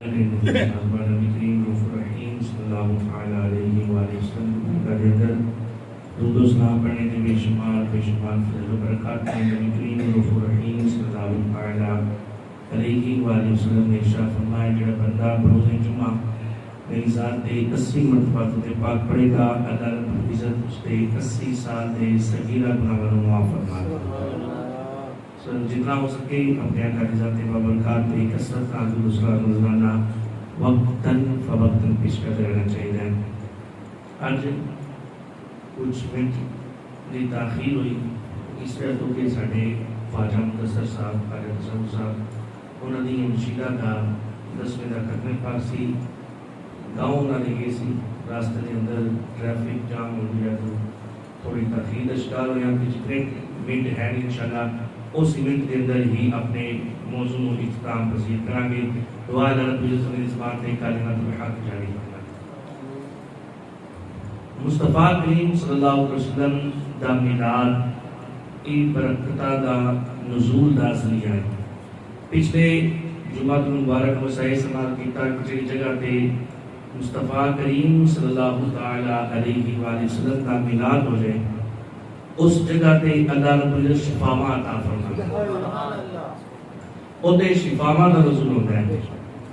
نبی کریم رؤوف الرحیم صلی اللہ علیہ وآلہ وسلم کا دیگر درود و سلام پڑھنے کے بے شمار فضل و برکات ہیں۔ نبی کریم رؤوف الرحیم صلی اللہ علیہ وآلہ وسلم نے ارشاد فرمایا جڑا بندہ بروز جمعہ میری ذات دے 80 مرتبہ تو پاک پڑھے گا، اللہ رب العزت اس دے 80 سال دے صغیرہ گناہوں کو معاف فرما دے۔ جتنا ہو سکے اپنے آقا کی ذات بابرکات پہ کثرت کا درود و سلام روزانہ وقتاً فوقتاً پیش کرتے رہنا چاہیے۔ آج کچھ منٹ کی تاخیر ہوئی، اس طرح تو کہ ساڑھے خواجہ مدثر صاحب خواجہ تصور صاحب انہوں نے مشیدہ کا 10ویں دا ختم پاک سی گاؤں نہ لگے سی راستے کے اندر ٹریفک جام ہو گیا تو تھوڑی تاخیر کا شکار ہو، یہاں کچھ منٹ ہے انشاءاللہ اس ایونٹ کے اندر ہی اپنے موضوع و اختتام پذیر کریں گے۔ دعا اللہ رب العزت نے اس بات میں کلمات الحق جاری فرمائے۔ مصطفیٰ کریم صلی اللہ علیہ وسلم دا میلاد ای برکتہ دا نزول دا ذریعہ ہے۔ پچھلے جمعہ المبارک وسائے سماعت کیتا کچھ جگہ تے مصطفیٰ کریم صلی اللہ علیہ وآلہ وسلم دا میلاد ہو جائے، اس جگہ تے اللہ رب العزت شفاواں عطا فرماتا، اوتے شفاواں دا نزول ہوتا ہے۔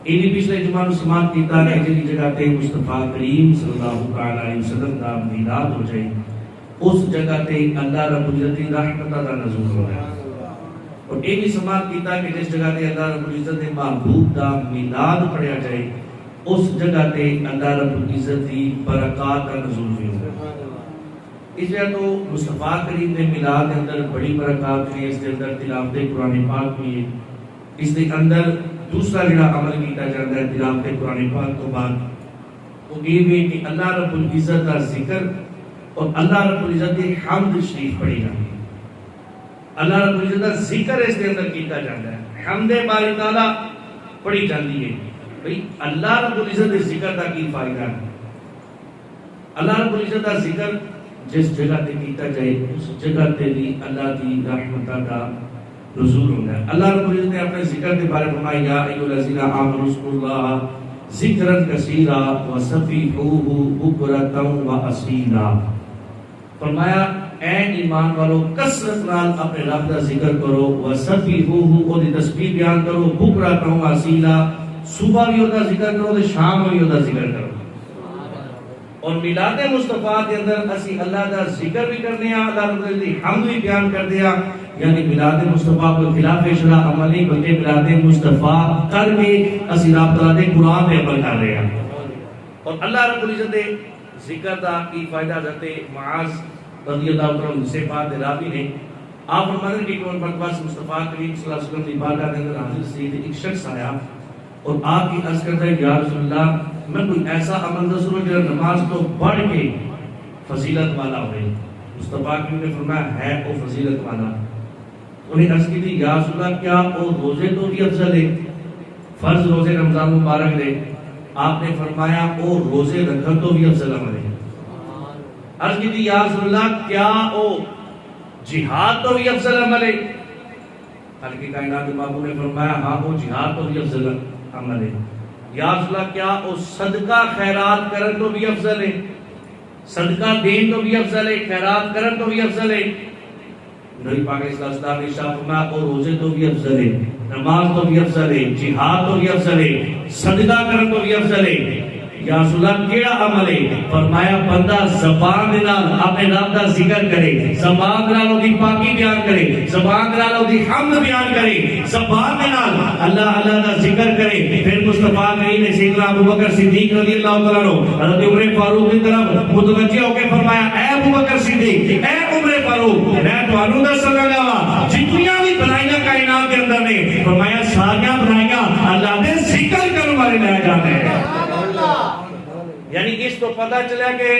ایلی پچھلے جمعہ نو سماعت کیتا ہے جی جگہ تے مصطفیٰ کریم صلی اللہ علیہ وسلم دا میلاد ہو جائے، اس جگہ تے اللہ رب العزت دی رحمت دا نزول ہوتا ہے۔ اور ایلی سماعت کیتا ہے جس جگہ تے اللہ رب العزت دے محبوب دا میلاد پڑھیا جائے، اس جگہ تے اللہ رب العزت دی برکات دا نزول ہوتا ہے۔ اس لیے تو مصطفیٰ کریم نے میلاد کے اندر بڑی برکات ہے، اس کے اندر تلاوت قرآن پاک بھی ہے، اس کے اندر دوسرا جڑا عمل کیتا جاتا ہے تلاوت قرآن پاک تو بعد وہ یہ ہے کہ اللہ رب العزت کا ذکر اور اللہ رب العزت کی حمد شریف پڑھی جاتی ہے۔ اللہ رب العزت کا ذکر اس کے اندر کیتا جاتا ہے، حمد باری تعالیٰ پڑھی جاتی ہے۔ بھئی اللہ رب العزت کے ذکر کا کی فائدہ ہے؟ اللہ رب العزت کا ذکر جس جگہ تے کیتا جائے اس جگہ تے بھی اللہ دی رحمت کا نزول ہوتا ہے۔ اللہ رب العزت نے اپنے ذکر کے بارے میں فرمایا یا ایھا الذین آمنوا اذکروا اللہ ذکرا کثیرا وسبحوہ بکرۃ واصیلا، فرمایا اے ایمان والو کثرت نال اپنے رب دا ذکر کرو، وسبحوہ او دی تسبیح بیان کرو، بکرۃ واصیلا صبح بھی او دا ذکر کرو تے شام بھی او دا ذکر کرو۔ اور میلاد مصطفیٰ کے اندر اسی اللہ دا ذکر بھی کرنے ہیں، اللہ رب العزت دی حمد بھی بیان کرتے ہیں، یعنی میلاد مصطفیٰ کو خلاف شرع عمل نہیں بلکہ میلاد مصطفیٰ کر کے اسی رب تعالیٰ دے قرآن پہ عمل کر رہے ہیں۔ اور اللہ رب العزت دے ذکر دا کی فائدہ حضرت معاذ رضی اللہ عنہ سے بات راوی نے آپ فرماتے ہیں کہ ایک مرتبہ مصطفیٰ کریم صلی اللہ علیہ وسلم کی بارگاہ کے اندر حاضر سے ایک شخص آیا اور آپ کی عرض کرتا ہے یا رسول اللہ میں کوئی ایسا عمل دسو جو نماز تو بڑھ کے فضیلت والا ہوئے۔ مصطفیٰ کی نے فرمایا ہے وہ فضیلت والا۔ انہیں عرض کی تھی یا رسول اللہ کیا وہ روزے تو بھی افضل ہے؟ فرض روزے رمضان مبارک لے، آپ نے فرمایا وہ روزے رکھت تو بھی افضل عمل ہے۔ عرض کی تھی یا رسول اللہ کیا وہ جہاد تو بھی افضل عمل ہے؟ خالق کائنات کے بابو نے فرمایا ہاں وہ جہاد تو بھی افضل عمل ہے۔ یا رسول اللہ کیا او صدقہ خیرات کرن تو بھی افضل ہے؟ صدقہ دین تو بھی افضل ہے، خیرات کرن تو بھی افضل ہے؟ نبی پاک صلی اللہ علیہ وسلم نے ارشاد فرمایا او روزے تو بھی افضل ہے، نماز تو بھی افضل ہے، جہاد تو بھی افضل ہے، صدقہ کرن تو بھی افضل ہے۔ یا رسول اللہ کیڑا عمل ہے؟ فرمایا بندہ زبان دے نال اپنے رب دا ذکر کرے، زبان دے نال اودی پاکی بیان کرے، زبان دے نال اودی حمد بیان کرے، زبان دے نال اللہ اللہ دا ذکر کرے۔ پھر مصطفیٰ کریم نے سیدنا ابو بکر صدیق رضی اللہ تعالیٰ عنہ حضرت عمر فاروق کی طرف متوجہ ہو کے فرمایا اے ابو بکر صدیق، اے عمر فاروق، میں تانوں دساں گا جتنیاں بھی بنائیاں کائنات کے اندر نے، فرمایا ساریاں بنائیاں اللہ دے ذکر کرنے والے لے جاتے ہیں۔ یعنی اس تو پتہ چلا کہ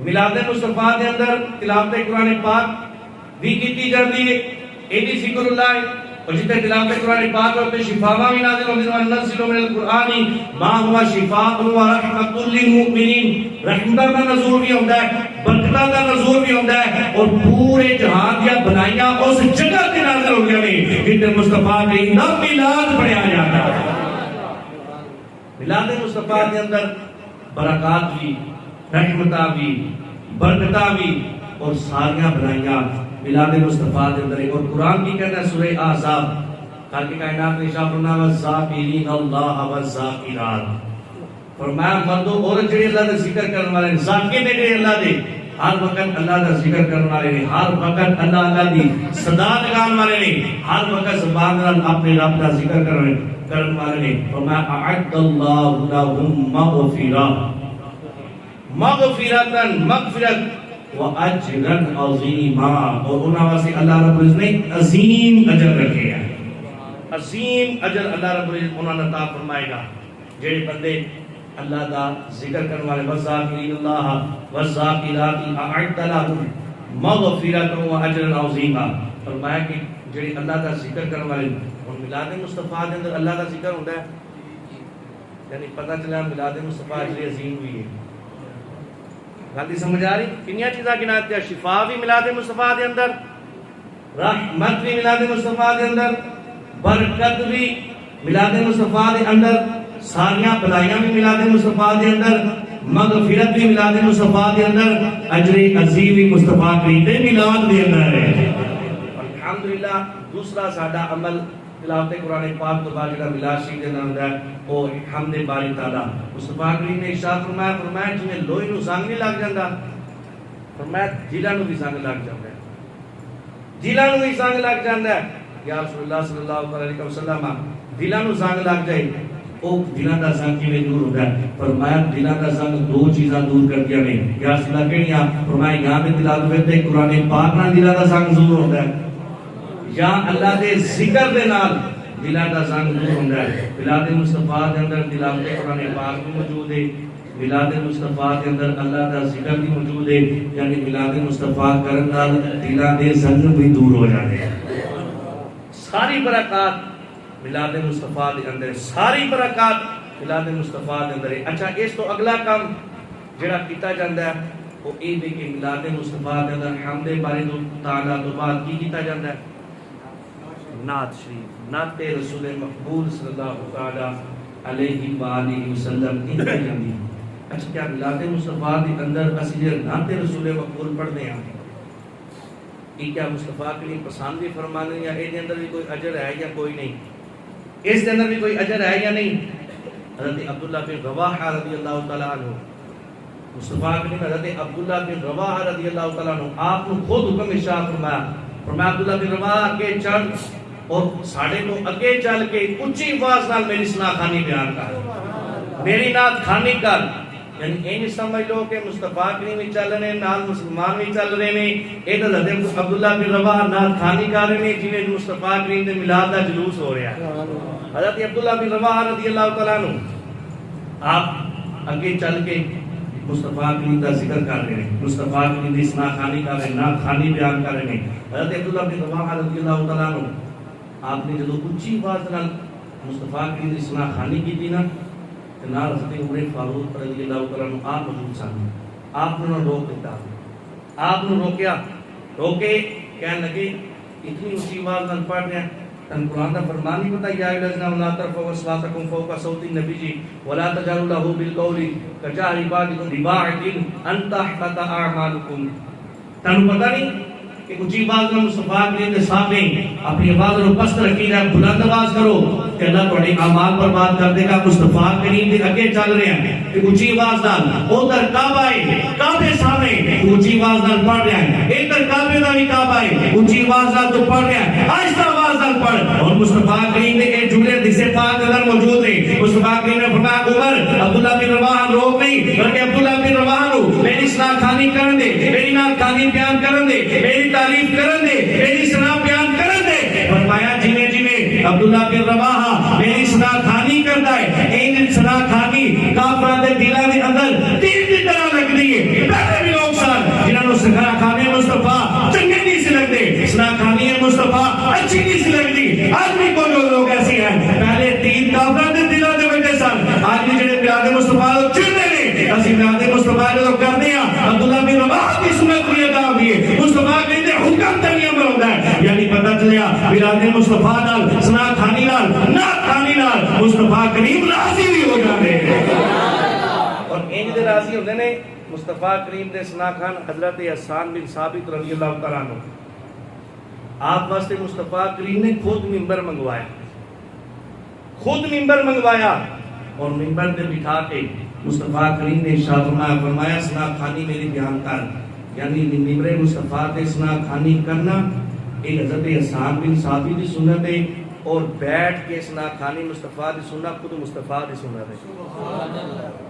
میلاد مصطفیٰ کے اندر تلاوت قرآن پاک بھی کیتی جاتی ہے، یہ بھی ذکر اللہ ہے، اور جتنے تلاوت قرآن پاک ہوتے شفاواں بھی نازل ہوتے ہیں، ننزل من القرآن ما هو شفاء و رحمت للمؤمنین، رحمتہ کا نزول بھی ہوتا ہے، برکتہ کا نزول بھی ہوتا ہے، اور پورے جہان یا بنائیاں اس جگہ کے نازل ہو گیا میں جتنے مصطفیٰ کے نام میلاد پڑھا جاتا ہے۔ میلاد مصطفیٰ کے اندر برکات بھی، رحمتہ بھی، برکتہ بھی اور ساریاں بھلائیاں میلاد مصطفیٰ کے اندر. اور قرآن کی کہنا ہے سورہ احزاب، خالق کائنات نے ارشاد فرمایا والذاکرین اللہ والذاکرات، فرمایا مرد و عورت جڑے اللہ کا ذکر کرنے والے ہیں، ذاکر نے جڑے اللہ دے ہر وقت اللہ کا ذکر کرنے والے نے، ہر وقت اللہ دی صدا لگان والے نے، ہر وقت زبان نال اپنے رب کا ذکر کرنے والے نے. فرمایا اعد اللہ لهم مغفرۃ مغفرت واجرا عظیما، اور انہاں واسطے اللہ رب العزت نے عظیم اجر رکھے ہیں. عظیم اجر اللہ رب العزت انہاں نے عطا فرمائے گا جڑے بندے اللہ دا ذکر کرنے والے. والذاکرین اللہ والذاکرات اعد لهم مغفرۃ واجرا عظیما. فرمایا کہ جڑے اللہ دا ذکر کرنے والے. اور میلاد مصطفیٰ کے اندر اللہ کا ذکر ہوتا ہے، یعنی پتہ چلا میلاد مصطفیٰ اجر عظیم بھی ہے. غلطی سمجھ آ رہی؟ کنیا چیزاں گناتے ہیں، شفا بھی میلاد مصطفیٰ کے اندر، رحمت بھی میلاد مصطفیٰ کے اندر، برکت بھی میلاد مصطفیٰ کے اندر، ساریاں بلائیاں بھی میلاد مصطفیٰ کے اندر، مغفرت بھی میلاد مصطفیٰ کے اندر، اجر عظیم بھی مصطفیٰ کریم دے میلاد کے اندر ہے. الحمدللہ دوسرا ساڈا عمل تلاوت قرآن پاک تو بعد جڑا میلاد شریف دے نام ہے وہ حمد باری تعالیٰ. مصطفیٰ کریم نے ارشاد فرمایا جویں لوہے نو زنگ نہیں لگ جاندا، فرمایا دلاں نو بھی زنگ لگ جاندا ہے، دلاں نو بھی زنگ لگ جاندا ہے. یا رسول اللہ صلی اللہ علیہ وسلم دلاں نو زنگ لگ جائے او دلاں دا زنگ کیویں دور ہوندا ہے؟ فرمایا دلاں دا زنگ دو چیزاں دور کردیاں نے. یا رسول اللہ کہڑیاں؟ فرمایا یہاں پہ تلاوت قرآن پاک نال دلاں دا زنگ دور ہوندا ہے، یا اللہ دے ذکر دے نال دلاں دا زنگ دور ہوندا ہے. میلاد مصطفیٰ دے اندر تلاوت قرآن پاک بھی موجود ہے، میلاد مصطفیٰ کے اندر اللہ دا ذکر بھی موجود ہے، یعنی میلاد مصطفیٰ کرن نال دلاں دے زنگ بھی دور ہو جاتے ہیں. ساری برکات میلاد مصطفیٰ دے اندر، ساری برکات میلاد مصطفیٰ دے اندر ہے. اچھا اس تو اگلا کام جڑا کیتا جاندا ہے وہ یہ ہے کہ میلاد مصطفیٰ دے اندر حمد باری تعالیٰ تو بعد کی کیتا جاندا ہے؟ نعت شریف، نعت رسول مقبول صلی اللہ علیہ وآلہ وسلم کی جاندی. اچھا کیا میلاد مصطفیٰ دے اندر اسی نعت رسول مقبول پڑھنے ہیں یہ کیا مصطفیٰ کے لیے پسند بھی فرمانے یا اس کے اندر بھی کوئی اجر ہے یا کوئی نہیں؟ اس کے اندر بھی کوئی اجر ہے یا نہیں؟ حضرت عبداللہ بن رواحہ رضی اللہ تعالیٰ عنہ، مصطفیٰ کے لیے حضرت عبداللہ بن رواحہ رضی اللہ تعالیٰ عنہ آپ نے خود حکم ارشاد فرمایا عبداللہ بن رواحہ کے چل اور ساڑھے کو اگے چل کے اونچی آواز نال میری ثنا خوانی بیان کر، میری نعت خوانی کر. یعنی یہ نہیں سمجھ لو کہ مصطفیٰ کریم بھی چل رہے ہیں نال مسلمان بھی چل رہے ہیں، یہ تو حضرت عبداللہ بن رواحہ نعت خوانی کر رہے ہیں جنہیں مصطفیٰ کریم دے میلاد دا جلوس ہو رہا ہے. حضرت عبداللہ بن رواحہ رضی اللہ تعالیٰ عنہ آپ اگے چل کے مصطفیٰ کریم دا ذکر کر رہے ہیں، مصطفیٰ کریم دی ثنا خوانی کر رہے ہیں، نعت خوانی بیان کر رہے ہیں. حضرت عبداللہ بن رواحہ رضی اللہ تعالیٰ عنہ آپ نے جدو اونچی آواز نال مصطفیٰ کریم دی ثنا خوانی کی تھی نا، نال حضرت عمر فاروق رضی اللہ تعالیٰ عنہ آپ موجود سن، آپ نے روک دیتا، آپ نے روکیا، روکے کہنے لگے اتنی اونچی آواز نال پڑھ رہے ہیں تن قرآن کا فرمان نہیں پتا یا الذین لا ترفعوا اصواتکم فوق صوت النبی ولا تجهروا له بالقول كجهر بعضكم لبعض ان تحبط اعمالکم. تن پتہ نہیں کہ اونچی آواز میں مصطفیٰ کریم کے سامنے اپنی آواز کو پست رکھی جائے، بلند آواز کرو کہ اللہ تھوڑے اعمال برباد کر دے گا. مصطفیٰ کریم کے آگے چل رہے ہیں کہ اونچی آواز نال ادھر کعبہ ہے، کعبے سامنے اونچی آواز نال پڑھ رہے ہیں، ادھر کعبے دا بھی کعبہ ہے، اونچی آواز نال تو پڑھ رہے ہیں، آہستہ آواز نال پڑھ. اور مصطفیٰ کریم کے ایک جملے حدیث پاک اندر موجود ہیں. مصطفیٰ کریم نے فرمایا عمر عبداللہ بن رواحہ روک نہیں بلکہ عبداللہ بن رواحہ کو میری ثنا خوانی کرن دے، میری نعت خوانی بیان کرن دے، میری تعریف کرن دے، میری ثنا بیان کرن دے. فرمایا جویں جویں عبداللہ بن رواحہ میری ثنا خوانی کرتا ہے این ثنا خوانی کافراں دے دلاں دے اندر تیر کی طرح لگدی ہے. پہلے بھی لوگ سن جنہاں نوں ثنا خوانی مصطفیٰ چنگے نہیں سی لگدے، ثنا خوانی مصطفیٰ اچھی نہیں سی لگدی. آج بھی کوئی لوگ ایسے ہیں پہلے تیر کافراں دے دلاں دے وچ سن، آج بھی جڑے میلاد مصطفیٰ لوگ چڑھدے نے اسی میلاد مصطفیٰ جو کرتے ہیں عبداللہ بن رواحہ کی سنت بھی ادا ہوئی ہے، مصطفیٰ کے حکم تک عمل ہوتا ہے. یعنی پتہ چلیا میلاد مصطفیٰ نال ثنا خوانی نال نعت خوانی نال مصطفیٰ کریم راضی بھی ہو جاتے راضی ہوندے نے مصطفیٰ کریم دے سنا خان حضرت حسان بن ثابت رضی اللہ تعالیٰ عنہ. آپ واسطے مصطفیٰ کریم نے خود ممبر منگوایا, خود ممبر منگوایا, اور ممبر پہ بٹھا کے مصطفیٰ کریم نے ارشاد فرمایا سنا خانی میری بیان کر. یعنی ممبر مصطفیٰ تے سنا خانی کرنا ایک حضرت حسان بن ثابت کی سنت ہے, اور بیٹھ کے سنا خانی مصطفیٰ دی سنت خود مصطفیٰ دی سنت ہے.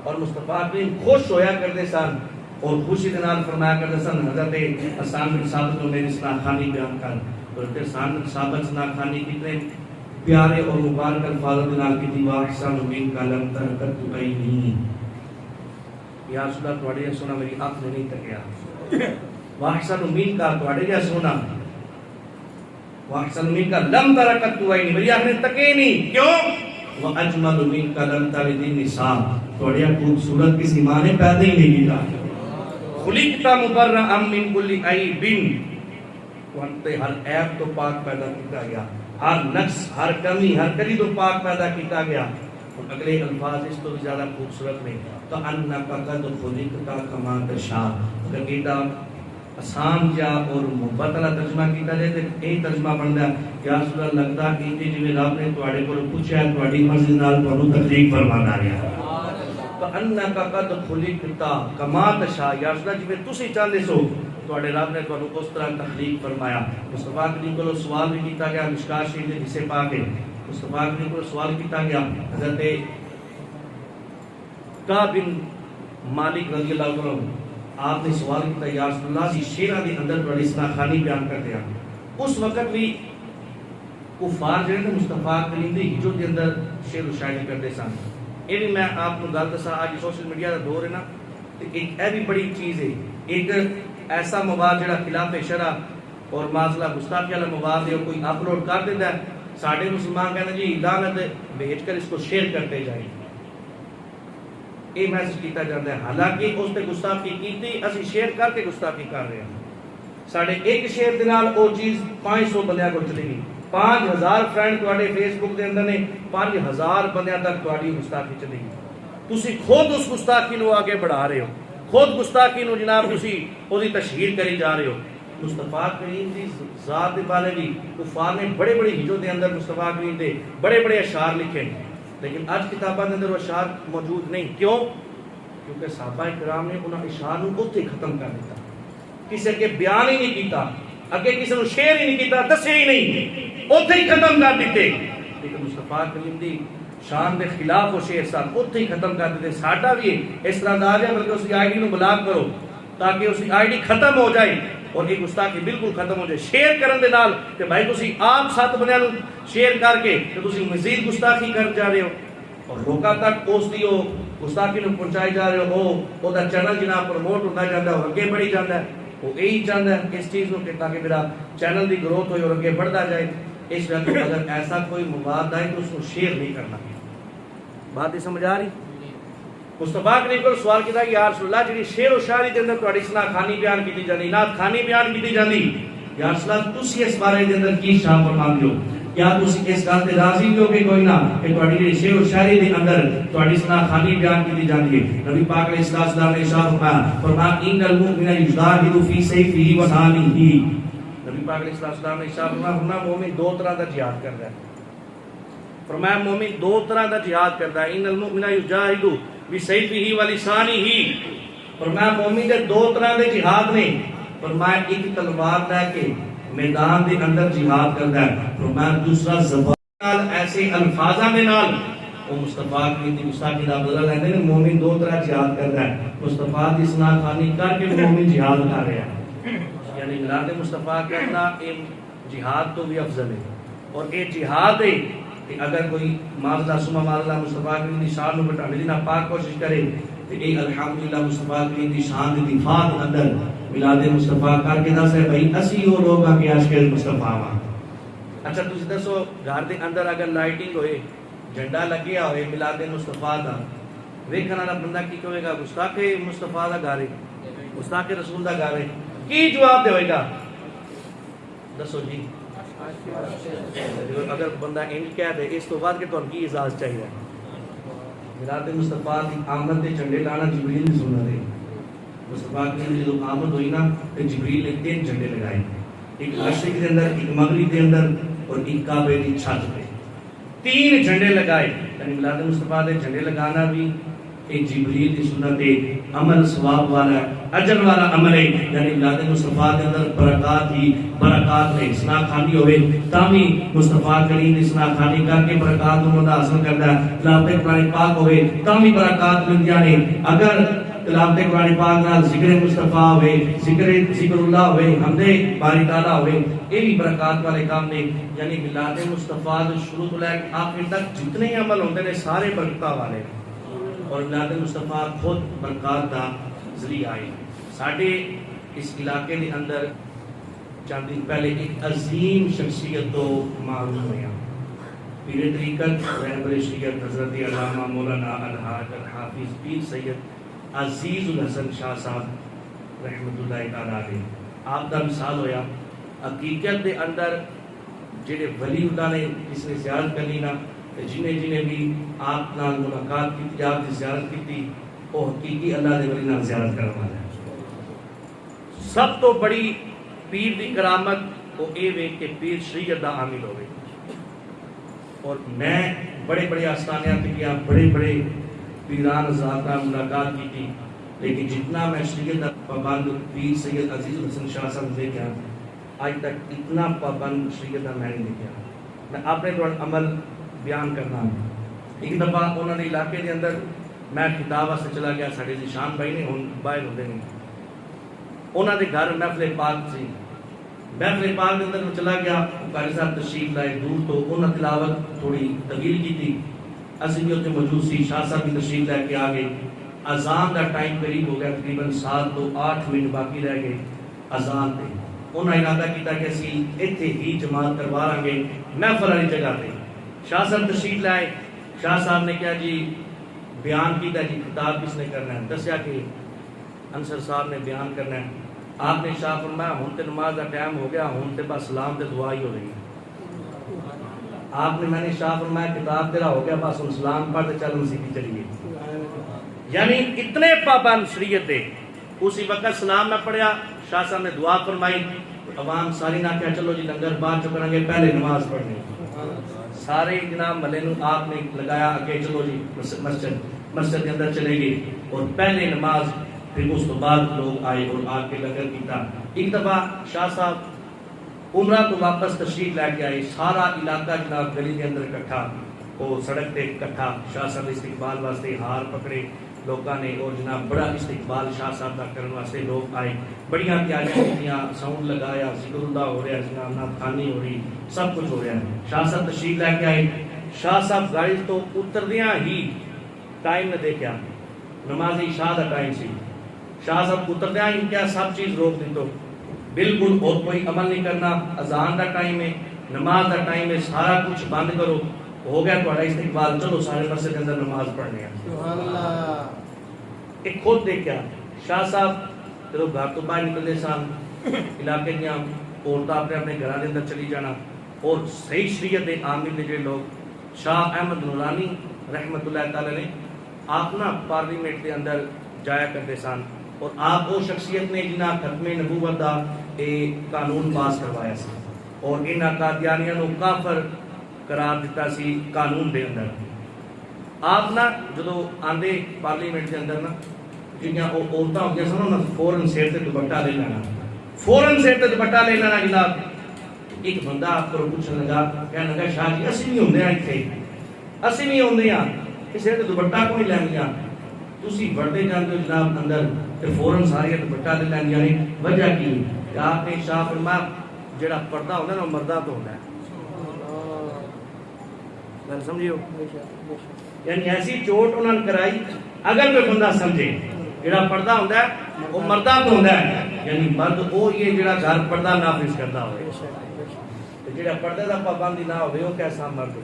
اور مصطفیٰ کریم خوش ہویا کرتے سن اور خوشی کے نال فرمایا کرتے سن حضرت حسان بن ثابت کو میری سنا خانی بیان کر. اور حسان بن ثابت سنا خانی کتنے پیارے اور مبارک الفاظ کے نال کی دیوا احسان من کا لم ترکت عینی. یا رسول اللہ تواڈے سونا میری آنکھ نے نہیں تکیا. واحسن من کا تواڈے جا سونا, واحسن من کا لم ترکت عینی میری آنکھ نے تکے نہیں. کیوں؟ واجمل من کا لم تلد النساء تواڈے خوبصورت کسی ماں نے پیدا ہی نہیں کیا. خلقت مبرأ من کل عیب وانتے ہر عیب تو پاک پیدا کیتا گیا, ہر نقص ہر کمی ہر کلی تو پاک پیدا کیتا گیا. اور اگلے الفاظ اس تو زیادہ خوبصورت نہیں تو انک قد خلقت کما تشاء. اگر ایڈا آسان جا اور محبت والا ترجمہ کیتا جائے تو یہ ترجمہ بنتا ہے یا رسول اللہ لگتا کہ جی رب نے تواڈے کول پوچھا ہے تواڈی مرضی نال تانوں تکلیف فرمانا رہا. تو انک قد خلقت کما تشاء یا رسول اللہ جی تسی چاہندے سو تواڈے رب نے تانوں اس طرح تخلیق فرمایا. مصطفیٰ کریم کو سوال بھی کیتا گیا مشکات شریف کے حصے پا کے. مصطفیٰ کریم کو سوال کیتا گیا حضرت کعب بن مالک رضی اللہ عنہ, آپ نے سوال کیتا یا رسول اللہ سی شیراں دے اندر تواڈی سنا خانی بیان کرتے ہیں. اس وقت بھی کفار جڑے مصطفیٰ کریم دی ہجرت دے اندر شعر و شاعری کرتے سن. یہ بھی میں آپ کو گل دساں آج سوشل میڈیا کا دور ہے نا, ایک اے بھی بڑی چیز ہے. ایک ایسا مواد جڑا خلاف شرع اور معاذ گستاخی والا مواد ہے کوئی اپلوڈ کر دیتا ہے, ساڈے مسلمان کہتے جی لعنت بھیج کر اس کو شیئر کرتے جائیں. یہ میسج کیتا جاتا ہے حالانکہ اس تے گستاخی کیتی اسی شیئر کر کے گستاخی کر رہے ہیں. ساڈے ایک شیئر دے نال او چیز 500 بندیاں کو چلے گی. 5000 فرینڈ تواڈے فیس بک دے اندر نے 5000 بندیاں تک تواڈی گستاخی چلے گی. تسی خود اس گستاخی نو آگے بڑھا رہے ہو, خود گستاخی نو جناب تسی او دی تشہیر کری جا رہے ہو. مصطفیٰ کریم دی ذات دے والے بھی کفار نے بڑے بڑے ہجرت دے اندر مصطفیٰ کریم دے بڑے بڑے اشعار لکھے, لیکن آج کتاباں دے اندر وہ اشعار موجود نہیں. کیوں؟ کیونکہ صحابہ کرام نے انہاں اشعار نو اوتھے ختم کر دیتا, کسی کے بیان ہی نہیں کیتا, اگے کسی نو شیئر ہی نہیں کیتا, دسے ہی نہیں, اوتھے ہی ختم کر دیتے. لیکن مصطفیٰ کریم دی شان دے خلاف وہ شعر سن اوتھے ہی ختم کر دیتے. ساڈا بھی اس طرح دا ہے بلکہ اس آئی ڈی نو بلاک کرو تاکہ اس آئی ڈی ختم ہو جائے اور ایک گستاخی بالکل ختم ہو جائے. شیئر کرن دے نال کہ بھائی تسی آپ 7 بندیاں نو شیئر کر کے تے تسی مزید گستاخی کر جا رہے ہو اور لوکاں تک اس دی او گستاخی نو پہنچائی جا رہے ہو. او دا چینل جناب پروموٹ ہوندا جاندا ہے اور اگے بڑھی جاندا ہے. وہ یہی چاہتا ہے اس چیز کو کہ تاکہ میرا چینل دی گروتھ ہوئے اور اگے بڑھتا جائے. اس وقت اگر ایسا کوئی مواد آئے تو اس کو شیئر نہیں کرنا. بات ہی سمجھ آ رہی؟ مصطفیٰ کریم کو سوال کیتا کہ یا رسول اللہ جڑی شعر و شاعری دے اندر تہاڈی سنا خانی بیان کیتی جاندی, نعت خانی بیان کیتی جاندی, یا رسول اللہ تسی اس بارے دے اندر کی شان فرماندے ہو؟ کیا تسی اس گل تے راضی ہو کہ کوئی نہ کہ تہاڈی جڑی شعر و شاعری دے اندر تہاڈی سنا خانی بیان کیتی جاندی ہے؟ نبی پاک علیہ السلام نے ارشاد فرمایا ان المؤمن یجاہد فی سیفہ و سانہ. نبی پاک علیہ السلام نے ارشاد فرمایا مومن 2 طرح دا جہاد کردا ہے. فرمایا مومن 2 طرح دا جہاد کردا ہے. ان المؤمن یجاہد بسیفہ و لسانہ. فرمایا مومن دے 2 طرح دے جہاد نے. فرمایا ایک تلوار لے کے میدان دے اندر جہاد کردا ہے. فرمایا دوسرا زبان نال ایسے الفاظاں دے نال وہ مصطفیٰ کی گستاخی دا بدلہ لیندے نے. مومن 2 طرح جہاد کردا ہے. مصطفیٰ دی ثنا خوانی کر کے مومن جہاد کر رہا ہے. یعنی میلاد مصطفیٰ کرنا یہ جہاد تو بھی افضل ہے. اور یہ جہاد ہے کہ اگر کوئی معذلہ سما معذلہ مصطفیٰ کریم دی شان نو بٹھانے دی نہ پاک کوشش کرے تو یہ الحمدللہ مصطفیٰ کریم دی شان دی دفاع دے اندر میلاد مصطفیٰ کر کے دس ہے بھائی اسی وہ لوگ آ کے عاشق مصطفیٰ ہاں. اچھا تسی دسو گھر دے اندر اگر لائٹنگ ہوئے جھنڈا لگیا ہوئے میلاد مصطفیٰ دا ویکھن والا بندہ کی کہے گا گستاخ مصطفیٰ دا گھر ہے, گستاخ رسول دا گھر ہے, کی جواب دے گا؟ دسو جی. اگر بندہ انج کہہ دے اس تو بعد کہ تہن کی اجازت چاہیے؟ میلاد مصطفیٰ کی آمد کے جھنڈے لانا جبریل کی سنت ہے. مصطفیٰ کی جو آمد ہوئی نا تو جبریل نے 3 جھنڈے لگائے, ایک مشرق کے اندر, ایک مغرب کے اندر اور ایک کعبے کی چھت پہ 3 جھنڈے لگائے. یعنی میلاد مصطفیٰ کے جھنڈے لگانا بھی ایک جبریل کی سنت ہے, عمل ثواب والا اجر والا عمل ہے. یعنی میلاد مصطفیٰ کے اندر برکات ہی برکات ہے. اسنا خانی ہوئے تامی مصطفیٰ کریم اسنا خانی کر کے برکات کو حاصل کرتا ہے. تلاوت قرآن پاک ہوئے تامی برکات ملدیاں نے. اگر تلاوت قرآن پاک نال ذکر مصطفیٰ ہوئے, ذکر اللہ ہوئے, حمد باری تعالیٰ ہوئے, یہ بھی برکات والے کام نے. یعنی میلاد مصطفیٰ شروع تو لے کے آخر تک جتنے عمل ہوتے ہیں سارے برکتاں والے, اور میلاد مصطفیٰ خود برکات کا ذریعہ ہے. ساڈے اس علاقے کے اندر چند دن پہلے ایک عظیم شخصیت تو معروف ہوئی, پیر طریقت رہبر شریعت حضرت علامہ مولانا الحاج الحافظ پیر سید عزیز الحسن شاہ صاحب رحمۃ اللہ تعالی علیہ. آپ کا مثال ہویا حقیقت دے اندر جڑے ولی اللہ نے جس نے زیارت کرنی نا, جنہیں بھی آپ نال ملاقات کی, آپ کی زیارت کی, وہ حقیقی اللہ دے ولی نال زیارت کرنے والا ہے. سب تو بڑی پیر دی کرامت وہ اے وے کہ پیر شریعت دا عامل ہوئے. اور میں بڑے بڑے آستانیاں کیا, بڑے بڑے پیران ذات نال ملاقات کی تھی, لیکن جتنا میں شریعت دا پابند پیر سید عزیز الحسن شاہ صاحب دیکھا آج تک اتنا پابند شریعت دا میں نہیں دیکھا. میں اپنے عمل بیان کرنا. ایک دفعہ انہوں نے علاقے کے اندر میں خطاب واسطے چلا گیا, ساڈے ذیشان بھائی نے ہن باہر ہوندے نہیں, انہوں نے گھر محفل پاک سی, محفل پاک کے اندر میں چلا گیا, قاری صاحب تشریف لائے دور تو انہوں نے تلاوت تھوڑی طویل کی تھی, اسی بھی اتنے موجود سی, شاہ صاحب بھی تشریف لے کے آ گئے. اذان کا ٹائم قریب ہو گیا, تقریباً 7 تو 8 منٹ باقی رہ گئے اذان تے. انہوں نے ارادہ کیتا کہ اسی ایتھے ہی جماعت کروا رہے گے محفل والی جگہ تے. شاہ صاحب تشریف لائے, شاہ صاحب نے کہا جی بیان کیتا جی خطاب کس نے کرنا ہے, دسیا کہ انصر صاحب نے بیان کرنا ہے. آپ نے شاہ فرمایا ہن تے نماز کا ٹائم ہو گیا, ہن تے بس سلام تے دعا ہی ہو رہی ہے. آپ نے, میں نے شاہ فرمایا کتاب تیرا ہو گیا, بس ہن سلام پڑھ تے چل مسیح چلیے. یعنی اتنے پابند شریعت دے. اسی وقت سلام میں پڑھیا, شاہ صاحب نے دعا فرمائی, عوام ساری نہ کہا چلو جی لنگر بعد چ کریں گے, پہلے نماز پڑھنی. سارے جناب ملے نو آپ نے لگایا اگے, چلو جی مسجد کے اندر چلے گئے اور پہلے نماز, پھر اس تو بعد لوگ آئے اور آ کے لنگر کیتا. ایک دفعہ شاہ صاحب عمرہ تو واپس تشریف لے کے آئے, سارا علاقہ جناب گلی کے اندر اکٹھا, وہ سڑک تے اکٹھا, شاہ صاحب استقبال واسطے ہار پکڑے لوگاں نے, اور جناب بڑا استقبال شاہ صاحب کا کرنے واسطے لوگ آئے. بڑیاں تیاریاں کیتیاں, ساؤنڈ لگایا, ذکر اللہ ہو رہا, جناب نعت خوانی ہو رہی, سب کچھ ہو رہا ہے. شاہ صاحب تشریف لے کے آئے. شاہ صاحب گاڑی تو اتردیاں ہی ٹائم نے دیکھا, نماز عشاء دا ٹائم سی. شاہ صاحب اتردیاں ہی کیا سب چیز روک دی, تو بالکل اور کوئی عمل نہیں کرنا, اذان دا ٹائم ہے, نماز دا ٹائم ہے, سارا کچھ بند کرو, ہو گیا تھوڑا استقبال, چلو سارے مسجد کے اندر نماز پڑھنے ہیں. سبحان اللہ. ایک خود دیکھا شاہ صاحب جب گھر تو باہر نکلتے سن, علاقے دیا عورتیں اپنے اپنے گھر کے اندر چلی جانا, اور صحیح شریعت کے عامل نے جو لوگ, شاہ احمد نورانی رحمت اللہ تعالی نے آپ نا پارلیمنٹ کے اندر جایا کرتے سن, اور آپ وہ شخصیت نے جنہ ختم نبوت کا قانون پاس کروایا سی, اور انہاں قادیانیاں نو کافر قرار دیتا سی قانون دے اندر. آپ نا جدو آندے پارلیمنٹ کے اندر نا, جنیاں عورتیں ہوتی سن نا, فوراً سیر سے دوپٹہ لے لینا, فوراً سیر سے دوپٹہ لے لینا جناب. ایک بندہ آپ کو پوچھنے لگا, کہنے لگا شاہ جی اسی نہیں ہوندے ہیں اتنے, اسی نہیں ہوندے ہیں, سیر سے دوپٹہ کو نہیں لین گیا, تسی بڑھتے جانتے ہو جناب اندر کہ فوراً ساری دوپٹہ لے لین, یعنی وجہ کی کہ آپ نے شاہ فرمایا جڑا پردہ ہوتا ہے نا مردہ تو ہوتا ہے. گل سمجھیو, یعنی ایسی چوٹ انہوں نے کرائی, اگر کوئی بندہ سمجھے جڑا پردہ ہوتا ہے وہ مردہ تو ہوتا ہے, یعنی مرد وہ یہ جڑا گھر پردہ نافذ کرتا ہوئے, جڑا پردے کا پابندی نہ ہوئے وہ کیسا مرد.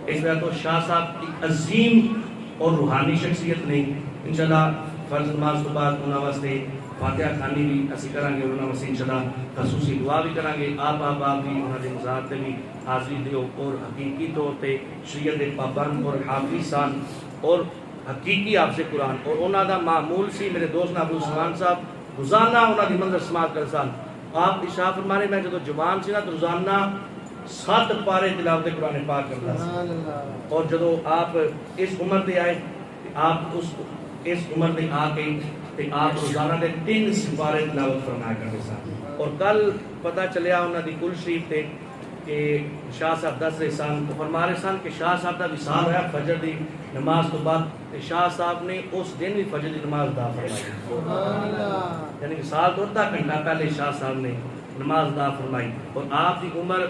اس وجہ تو شاہ صاحب ایک عظیم اور روحانی شخصیت نہیں. انشاءاللہ فرض نماز تو بعد انہوں واسطے فاتحہ خوانی بھی اسی کریں گے, انہوں واسطے انشاءاللہ خصوصی دعا بھی کریں گے. آپ بھی انہوں نے مزار سے بھی حاضری دیو, اور حقیقی طور پہ شریعت پابند اور حافظ سان, اور حقیقی آپ سے قرآن اور انہوں دا معمول سی میرے دوست ابو عثمان صاحب روزانہ انہوں دی منظر سماعت کر سن آپ ارشاد فرمانے میں جدو جوان سی نا تو روزانہ 7 پارے تلاوت قرآن پاک کرتا سی اور جدو آپ اس عمر تے آئے آپ اس عمر تے آ کے آپ روزانہ دے 3 سپارے تلاوت فرمایا کرتے سن اور کل پتہ چلیا انہوں دی کل شریف تے کہ شاہ صاحب دس رہے سن تو فرما رہے سن کہ شاہ صاحب کا وصال ہوا فجر دی نماز تو بعد تے شاہ صاحب نے اس دن بھی فجر دی نماز ادا فرمائی یعنی وصال تو آدھا گھنٹہ پہلے شاہ صاحب نے نماز ادا فرمائی اور آپ کی عمر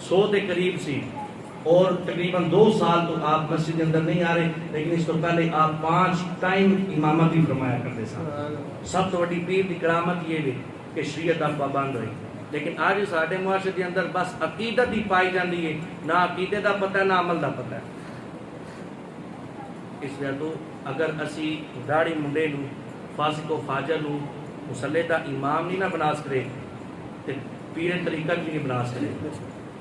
100 کے قریب سی اور تقریباً 2 سال تو آپ مسجد کے اندر نہیں آ رہے لیکن اس تو پہلے آپ 5 ٹائم امامت بھی فرمایا کرتے سن سب تو بڑی پیر کی کرامت یہ بھی کہ شریعت آپ پابند رہی لیکن آج سارے معاشرے کے اندر بس عقیدت ہی پائی جاتی ہے نہ عقیدے کا پتہ ہے نہ عمل کا پتہ ہے اس لیے تو اگر اسی داڑھی منڈے نو فاسق و فاجر نو مسلح کا امام نہیں نہ بنا سکے تو پیر طریقت بھی نہیں بنا سکے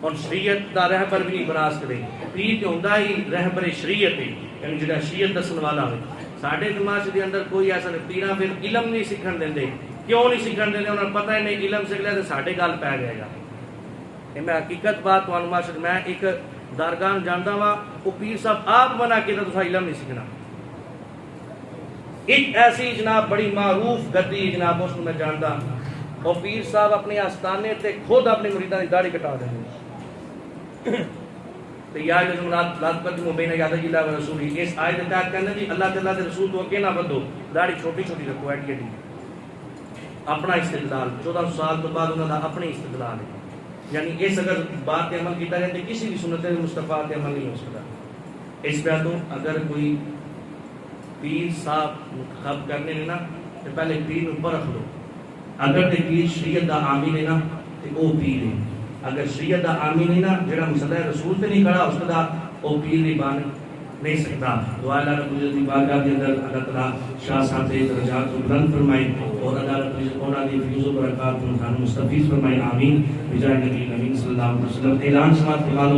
اور شریعت کا رہبر بھی نہیں بنا سکتے پیر تو ہوتا ہی رہبر شریعت ہے یعنی جہاں شریعت دسن والا ہوئے سارے معاشرے کے اندر کوئی ایسا نہیں پیرا پھر علم نہیں سیکھن دیں کیوں نہیں سیکھن دیں انہوں نے پتہ ہی نہیں علم سیکھ لیا تو ساڈے گل پی جائے گا یہ میں حقیقت بات تمہیں معاشرے میں ایک درگاہ جانتا وا وہ پیر صاحب آپ بنا کے تو علم نہیں سیکھنا ایک ایسی جناب بڑی معروف گدی جناب اس کو میں جانتا اور پیر صاحب اپنے آستانے تے خود اپنے مریداں کی داڑھی کٹا دیں تو یا جملات لا تقدموا بین یدی اللہ و رسولہ اس آیت کے تحت کہنا جی اللہ تعالیٰ کے رسول تو اگے نہ بدو داڑھی چھوٹی چھوٹی رکھو ایڈی ایڈی اپنا استدلال 14 سال تو بعد انہوں کا اپنی استدلال ہے یعنی اس اگر بات پہ عمل کیا جائے تو کسی بھی سنت مصطفیٰ پہ عمل نہیں ہو سکتا اس پہ تو اگر کوئی پیر صاحب منتخب کرنے نے نا تو پہلے پیر اوپر رکھ دو اگر تے پیر شریعت دا عامل ہے نا تو وہ پیر ہے اگر شریعت دا عامل ہے نا جڑا مسئلہ رسول تے نہیں کھڑا اس دا وہ پیر نہیں بن نہیں سکتا دعا اللہ رب العزت کی بارگاہ کے اندر اللہ تعالی شاہ صاحب کے درجات کو بلند فرمائے اور اللہ رب العزت انہاں دی فیض و برکات کو مستفیض فرمائے آمین بجائے نبی کریم صلی اللہ علیہ وسلم اعلان سماعت کے بعد